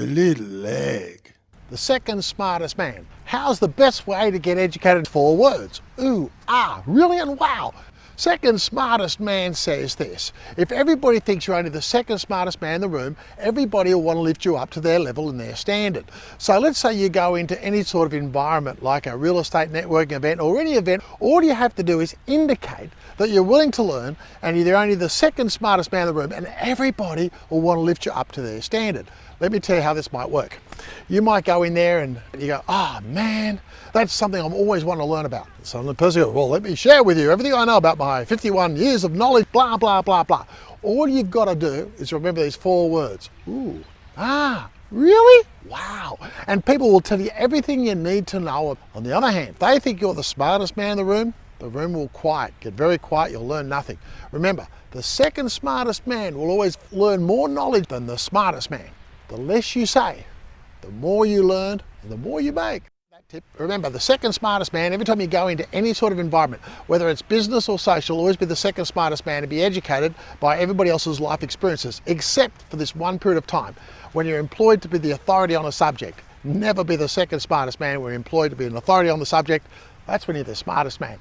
the little leg. The second smartest man. How's the best way to get educated? 4 words. Ooh, ah, really, and wow. Second smartest man says this: if everybody thinks you're only the second smartest man in the room, everybody will want to lift you up to their level and their standard. So let's say you go into any sort of environment like a real estate networking event or any event, all you have to do is indicate that you're willing to learn and you're only the second smartest man in the room, and everybody will want to lift you up to their standard. Let me tell you how this might work. You might go in there and you go, oh man, that's something I've always wanted to learn about. So the person goes, well, let me share with you everything I know about my 51 years of knowledge, blah, blah, blah, blah. All you've got to do is remember these 4 words. Ooh, ah, really? Wow. And people will tell you everything you need to know. On the other hand, if they think you're the smartest man in the room will get very quiet, you'll learn nothing. Remember, the second smartest man will always learn more knowledge than the smartest man. The less you say, the more you learn and the more you make. That tip. Remember, the second smartest man, every time you go into any sort of environment, whether it's business or social, always be the second smartest man and be educated by everybody else's life experiences, except for this one period of time when you're employed to be the authority on a subject. Never be the second smartest man when you're employed to be an authority on the subject. That's when you're the smartest man.